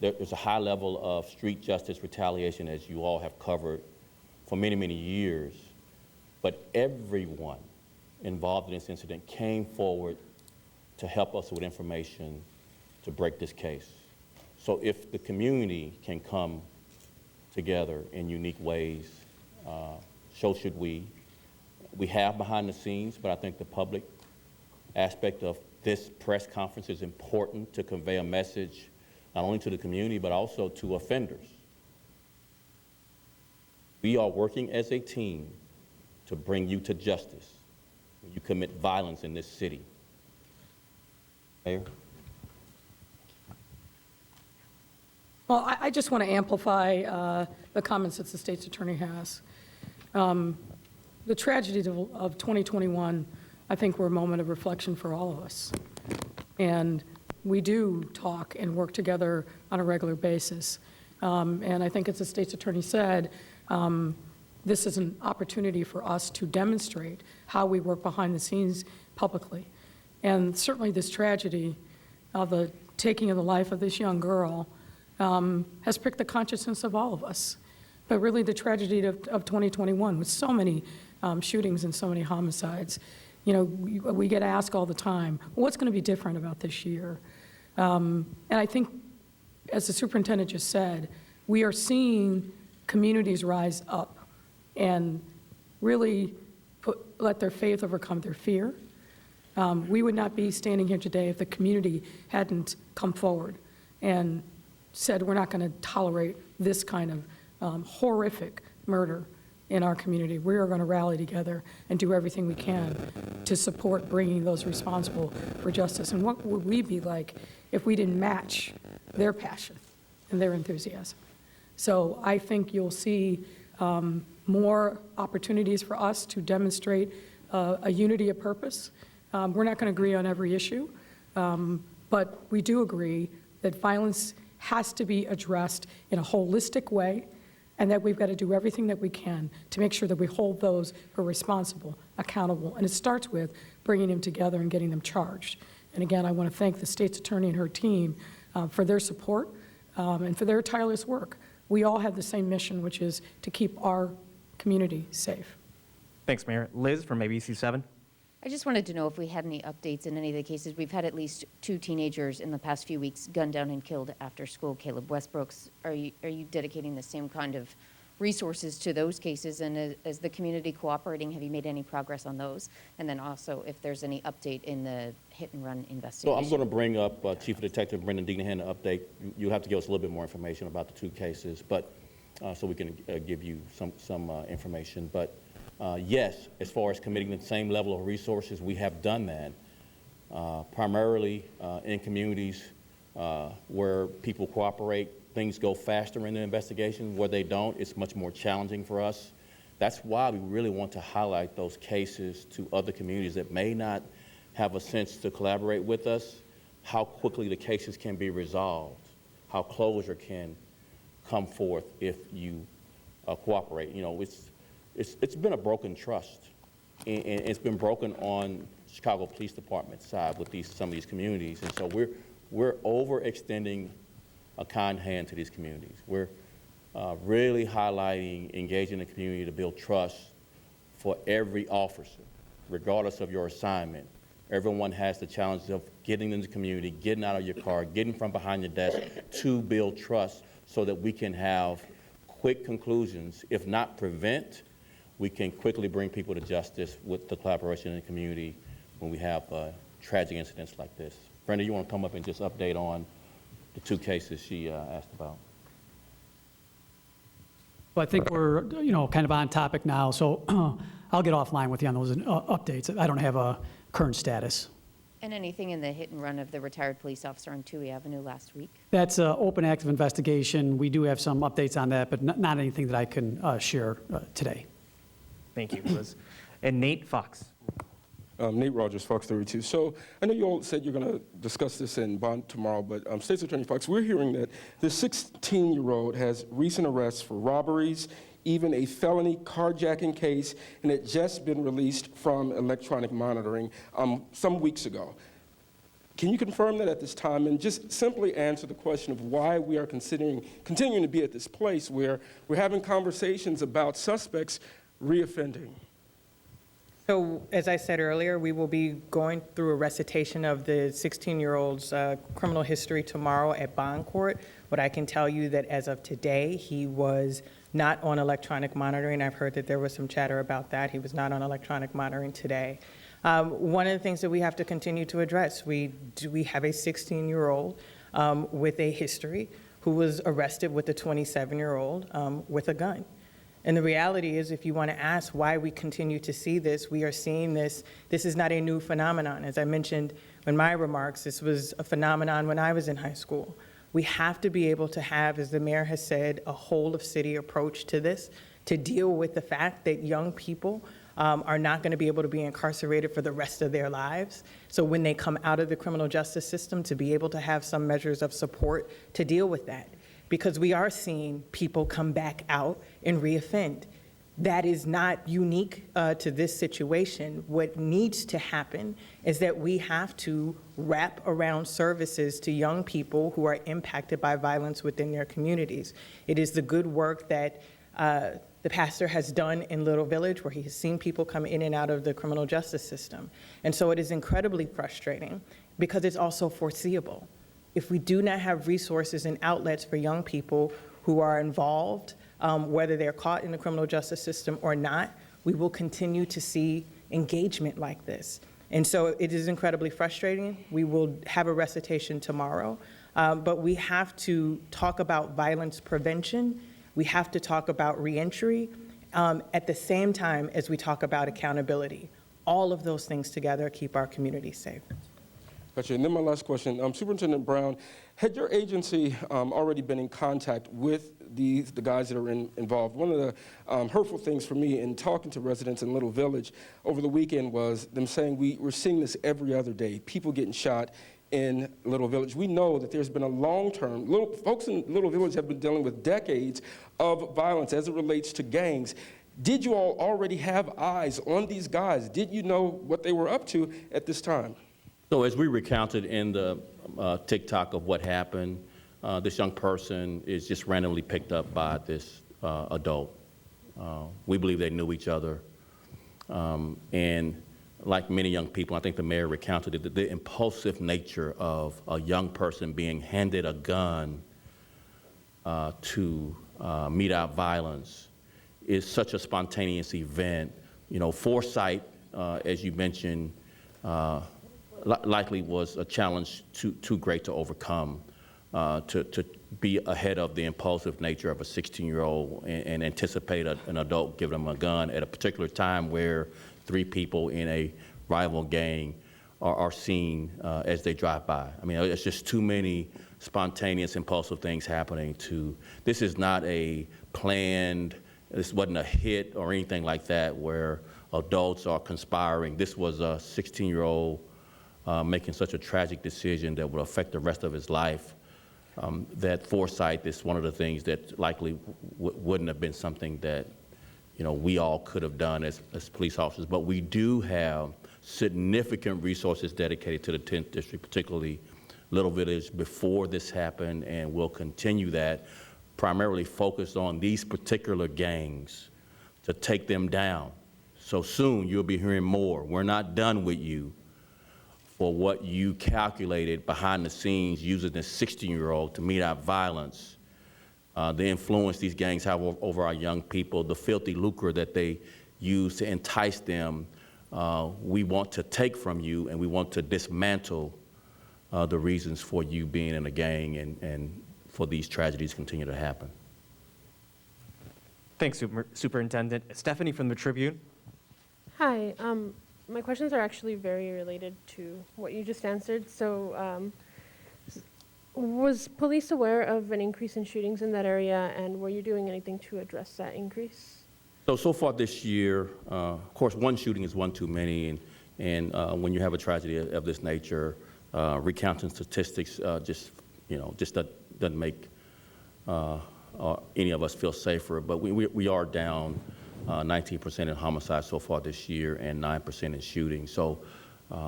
There's a high level of street justice retaliation, as you all have covered for many, many years, but everyone involved in this incident came forward to help us with information to break this case. So if the community can come together in unique ways, so should we. We have behind the scenes, but I think the public aspect of this press conference is important to convey a message not only to the community, but also to offenders. We are working as a team to bring you to justice when you commit violence in this city. Mayor? Well, I just want to amplify the comments that the state's attorney has. The tragedy of 2021, I think, were a moment of reflection for all of us. And we do talk and work together on a regular basis. And I think, as the state's attorney said, this is an opportunity for us to demonstrate how we work behind the scenes publicly. And certainly this tragedy of the taking of the life of this young girl has pricked the consciousness of all of us. But really the tragedy of 2021 with so many shootings and so many homicides, we get asked all the time, what's going to be different about this year? And I think, as the superintendent just said, we are seeing communities rise up and really let their faith overcome their fear. We would not be standing here today if the community hadn't come forward and said we're not going to tolerate this kind of horrific murder in our community. We are going to rally together and do everything we can to support bringing those responsible for justice. And what would we be like if we didn't match their passion and their enthusiasm? So I think you'll see more opportunities for us to demonstrate a unity of purpose. We're not going to agree on every issue, but we do agree that violence has to be addressed in a holistic way, and that we've got to do everything that we can to make sure that we hold those who are responsible accountable. And it starts with bringing them together and getting them charged. And again, I want to thank the state's attorney and her team for their support and for their tireless work. We all have the same mission, which is to keep our community safe. Thanks, Mayor. Liz from ABC 7. I just wanted to know if we had any updates in any of the cases. We've had at least 2 teenagers in the past few weeks gunned down and killed after school. Caleb Westbrooks, are you dedicating the same kind of resources to those cases? And is the community cooperating? Have you made any progress on those? And then also, if there's any update in the hit-and-run So investigation. I'm going to bring up Chief Detective Brendan Deanahan to update. You have to give us a little bit more information about the 2 cases, but so we can give you some information. But yes, as far as committing the same level of resources, we have done that, primarily in communities where people cooperate. Things go faster in the investigation. Where they don't, it's much more challenging for us. That's why we really want to highlight those cases to other communities that may not have a sense to collaborate with us, how quickly the cases can be resolved, how closure can come forth if you cooperate. You know, it's been a broken trust, and it's been broken on Chicago Police Department side with some of these communities, and so we're overextending a kind hand to these communities. We're really highlighting engaging the community to build trust for every officer, regardless of your assignment. Everyone has the challenge of getting into the community, getting out of your car, getting from behind your desk to build trust so that we can have quick conclusions. If not prevent, we can quickly bring people to justice with the collaboration in the community when we have tragic incidents like this. Brenda, you want to come up and just update on the 2 cases she asked about? Well, I think we're, kind of on topic now, so I'll get offline with you on those updates. I don't have a current status. And anything in the hit-and-run of the retired police officer on Toohey Avenue last week? That's an open active investigation. We do have some updates on that, but not anything that I can share today. Thank you, Liz. And Nate Foxx. Nate Rogers, Fox 32. So I know you all said you're going to discuss this in bond tomorrow, but State's Attorney Foxx, we're hearing that the 16-year-old has recent arrests for robberies, even a felony carjacking case, and had just been released from electronic monitoring some weeks ago. Can you confirm that at this time, and just simply answer the question of why we are continuing to be at this place where we're having conversations about suspects reoffending? So, as I said earlier, we will be going through a recitation of the 16-year-old's criminal history tomorrow at bond court. What I can tell you that as of today, he was not on electronic monitoring. I've heard that there was some chatter about that. He was not on electronic monitoring today. One of the things that we have to continue to address, we have a 16-year-old with a history who was arrested with a 27-year-old with a gun. And the reality is, if you want to ask why we continue to see this, we are seeing this. This is not a new phenomenon. As I mentioned in my remarks, this was a phenomenon when I was in high school. We have to be able to have, as the mayor has said, a whole-of-city approach to this, to deal with the fact that young people are not going to be able to be incarcerated for the rest of their lives. So when they come out of the criminal justice system, to be able to have some measures of support to deal with that. Because we are seeing people come back out and reoffend. That is not unique to this situation. What needs to happen is that we have to wrap around services to young people who are impacted by violence within their communities. It is the good work that the pastor has done in Little Village, where he has seen people come in and out of the criminal justice system. And so it is incredibly frustrating because it's also foreseeable. If we do not have resources and outlets for young people who are involved, whether they're caught in the criminal justice system or not, we will continue to see engagement like this. And so it is incredibly frustrating. We will have a recitation tomorrow, but we have to talk about violence prevention. We have to talk about reentry at the same time as we talk about accountability. All of those things together keep our community safe. Gotcha. And then my last question, Superintendent Brown, had your agency already been in contact with the guys that are involved? One of the hurtful things for me in talking to residents in Little Village over the weekend was them saying we're seeing this every other day, people getting shot in Little Village. We know that there's been a long-term, folks in Little Village have been dealing with decades of violence as it relates to gangs. Did you all already have eyes on these guys? Did you know what they were up to at this time? So as we recounted in the TikTok of what happened, this young person is just randomly picked up by this adult. We believe they knew each other. And like many young people, I think the mayor recounted it, the impulsive nature of a young person being handed a gun to mete out violence is such a spontaneous event. You know, foresight, as you mentioned, likely was a challenge too great to overcome, to be ahead of the impulsive nature of a 16-year-old and anticipate an adult giving them a gun at a particular time where 3 people in a rival gang are seen as they drive by. I mean, it's just too many spontaneous, impulsive things happening this is not a planned, this wasn't a hit or anything like that where adults are conspiring. This was a 16-year-old making such a tragic decision that would affect the rest of his life. That foresight is one of the things that likely wouldn't have been something that, you know, we all could have done as police officers. But we do have significant resources dedicated to the 10th District, particularly Little Village, before this happened, and we'll continue that, primarily focused on these particular gangs to take them down. So soon you'll be hearing more. We're not done with you for what you calculated behind the scenes using this 16-year-old to mete out violence, the influence these gangs have over our young people, the filthy lucre that they use to entice them. We want to take from you, and we want to dismantle the reasons for you being in a gang and for these tragedies continue to happen. Thanks, Superintendent. Stephanie from the Tribune. Hi. My questions are actually very related to what you just answered. So was police aware of an increase in shootings in that area, and were you doing anything to address that increase? So far this year, of course, one shooting is one too many, and when you have a tragedy of this nature, recounting statistics just doesn't make any of us feel safer. But we are down 19% in homicides so far this year and 9% in shooting. So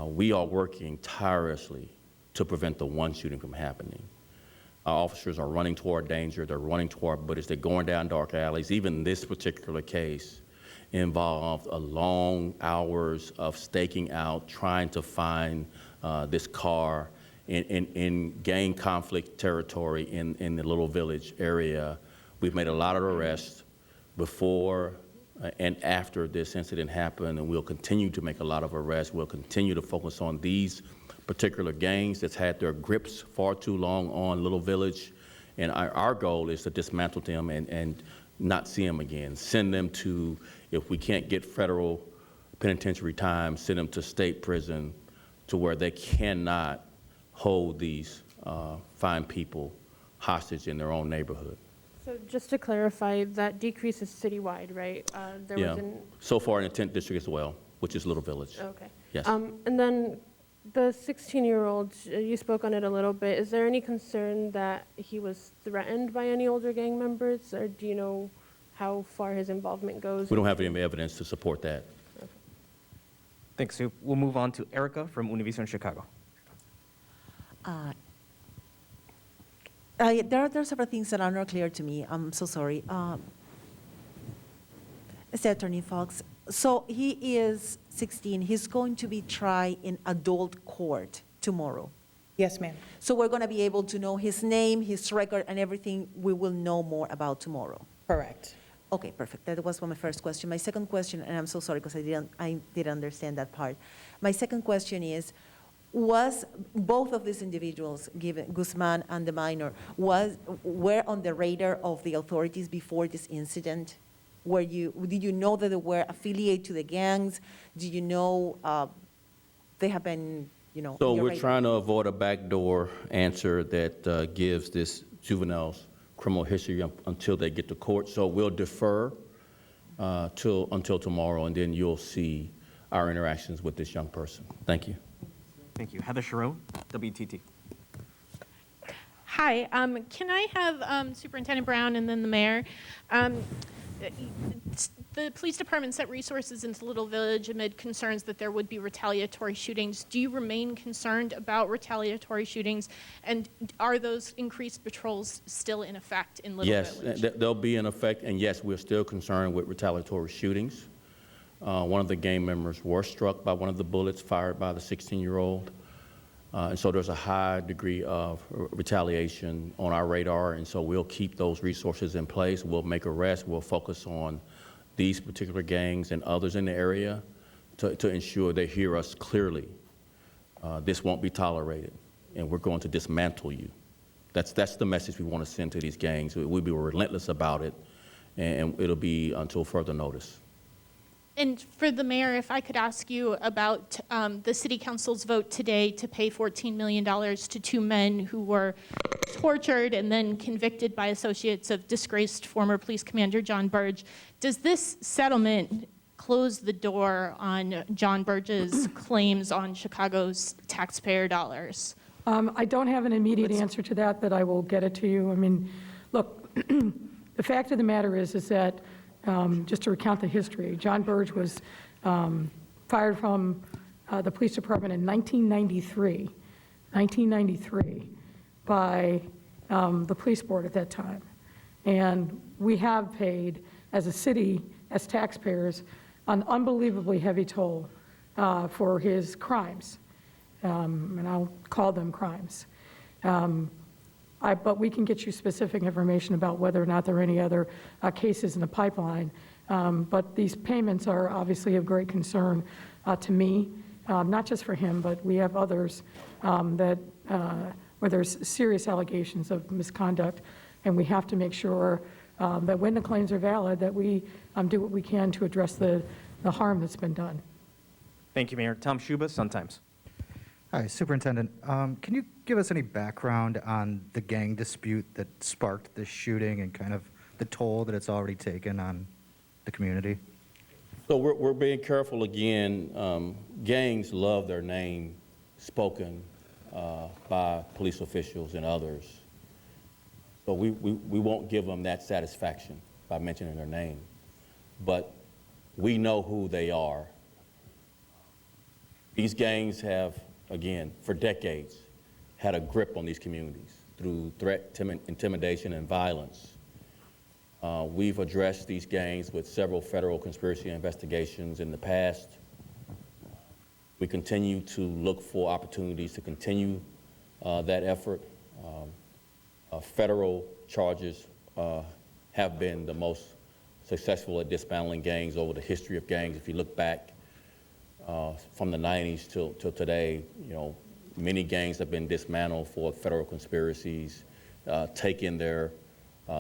we are working tirelessly to prevent the one shooting from happening. Our officers are running toward danger, they're running toward bullets, they're going down dark alleys. Even this particular case involved a long hours of staking out, trying to find this car in gang conflict territory in the Little Village area. We've made a lot of arrests before and after this incident happened, and we'll continue to make a lot of arrests. We'll continue to focus on these particular gangs that's had their grips far too long on Little Village, and our goal is to dismantle them and not see them again. Send them to, if we can't get federal penitentiary time, send them to state prison to where they cannot hold these fine people hostage in their own neighborhood. So just to clarify, that decrease is citywide, right? Yeah, so far in the 10th District as well, which is Little Village. Okay. Yes. And then the 16-year-old, you spoke on it a little bit. Is there any concern that he was threatened by any older gang members, or do you know how far his involvement goes? We don't have any evidence to support that. Okay. Thanks, Sue. We'll move on to Erica from Univision Chicago. There are several things that are not clear to me. I'm so sorry. Mr. Attorney Foxx, so he is 16. He's going to be tried in adult court tomorrow. Yes, ma'am. So we're going to be able to know his name, his record, and everything we will know more about tomorrow. Correct. Okay, perfect. That was my first question. My second question, and I'm so sorry because I didn't understand that part. My second question is, was both of these individuals, given Guzman and the minor, were on the radar of the authorities before this incident? Did you know that they were affiliated to the gangs? Do you know they have been, So we're trying to avoid a backdoor answer that gives this juvenile's criminal history until they get to court. So we'll defer until tomorrow, and then you'll see our interactions with this young person. Thank you. Thank you. Heather Sharon, WTT. Hi, can I have Superintendent Brown and then the mayor? The police department set resources into Little Village amid concerns that there would be retaliatory shootings. Do you remain concerned about retaliatory shootings? And are those increased patrols still in effect in Little Village? Yes, they'll be in effect, and yes, we're still concerned with retaliatory shootings. One of the gang members was struck by one of the bullets fired by the 16-year-old. And so there's a high degree of retaliation on our radar, and so we'll keep those resources in place. We'll make arrests. We'll focus on these particular gangs and others in the area to ensure they hear us clearly. This won't be tolerated, and we're going to dismantle you. That's the message we want to send to these gangs. We'll be relentless about it, and it'll be until further notice. And for the mayor, if I could ask you about the city council's vote today to pay $14 million to two men who were tortured and then convicted by associates of disgraced former police commander John Burge. Does this settlement close the door on John Burge's claims on Chicago's taxpayer dollars? I don't have an immediate answer to that, but I will get it to you. I mean, look, the fact of the matter is that just to recount the history, John Burge was fired from the police department in 1993 by the police board at that time. And we have paid, as a city, as taxpayers, an unbelievably heavy toll for his crimes. And I'll call them crimes. But we can get you specific information about whether or not there are any other cases in the pipeline. But these payments are obviously of great concern to me, not just for him, but we have others where there's serious allegations of misconduct, and we have to make sure that when the claims are valid, that we do what we can to address the harm that's been done. Thank you, Mayor. Tom Schuba, Sun-Times. Hi, Superintendent. Can you give us any background on the gang dispute that sparked this shooting and kind of the toll that it's already taken on the community? So we're being careful again. Gangs love their name spoken by police officials and others. So we won't give them that satisfaction by mentioning their name. But we know who they are. These gangs have, again, for decades, had a grip on these communities through threat, intimidation, and violence. We've addressed these gangs with several federal conspiracy investigations in the past. We continue to look for opportunities to continue that effort. Federal charges have been the most successful at dismantling gangs over the history of gangs. If you look back from the 90s till today, you know, many gangs have been dismantled for federal conspiracies, taking their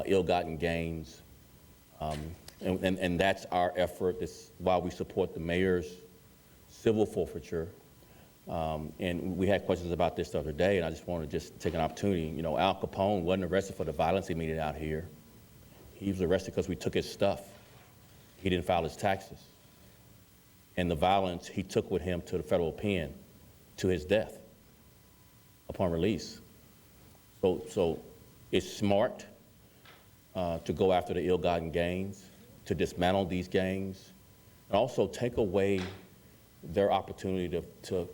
ill-gotten gains. And that's our effort. It's why we support the mayor's civil forfeiture. And we had questions about this the other day, and I just want to just take an opportunity. You know, Al Capone wasn't arrested for the violence he meted out here. He was arrested because we took his stuff. He didn't file his taxes. And the violence he took with him to the federal pen to his death upon release. So it's smart to go after the ill-gotten gains, to dismantle these gangs, and also take away their opportunity to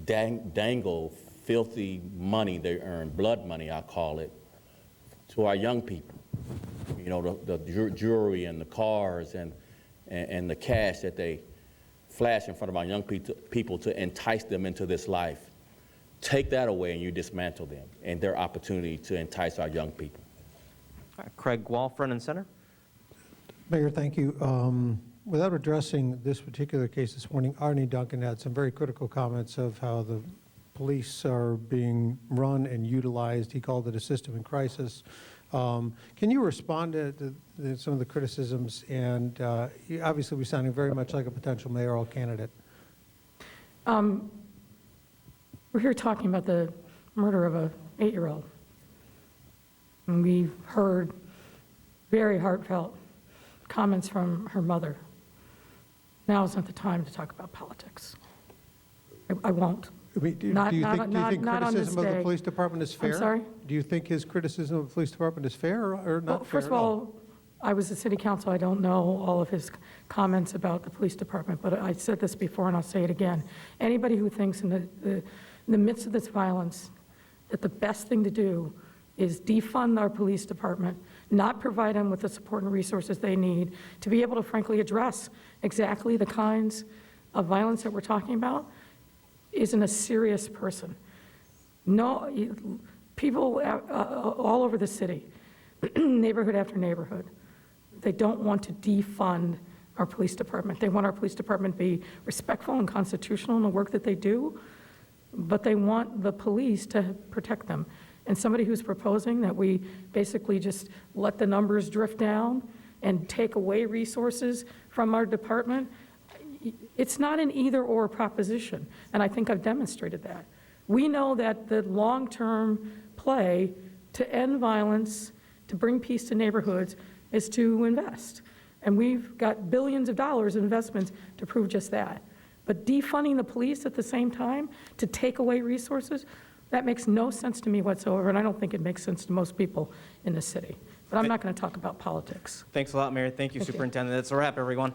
dangle filthy money they earn, blood money I call it, to our young people. You know, the jewelry and the cars and the cash that they flash in front of our young people to entice them into this life. Take that away and you dismantle them and their opportunity to entice our young people. All right, Craig Wall, front and center. Mayor, thank you. Without addressing this particular case this morning, Arnie Duncan had some very critical comments of how the police are being run and utilized. He called it a system in crisis. Can you respond to some of the criticisms? And you obviously we're sounding very much like a potential mayoral candidate. We're here talking about the murder of an 8-year-old. And we've heard very heartfelt comments from her mother. Now is not the time to talk about politics. I won't. I mean, do you Not- think not- not on this criticism of the day. police department is fair? sorry? Do you think his criticism of the police department is fair or Well, not fair first of at all, I was the city council, I don't know all of his comments about the police department, but I said this before and I'll say it again. Anybody who thinks in the midst of this violence that the best thing to do is defund our police department, not provide them with the support and resources they need to be able to frankly address exactly the kinds of violence that we're talking about, isn't a serious person. No, people all over the city, neighborhood after neighborhood, they don't want to defund our police department. They want our police department to be respectful and constitutional in the work that they do, but they want the police to protect them. And somebody who's proposing that we basically just let the numbers drift down and take away resources from our department, it's not an either-or proposition, and I think I've demonstrated that. We know that the long-term play to end violence, to bring peace to neighborhoods, is to invest. And we've got billions of dollars in investments to prove just that. But defunding the police at the same time to take away resources, that makes no sense to me whatsoever, and I don't think it makes sense to most people in the city. But I'm not going to talk about politics. Thanks a lot, Mayor. Thank you, Thank you. Superintendent. That's a wrap, everyone.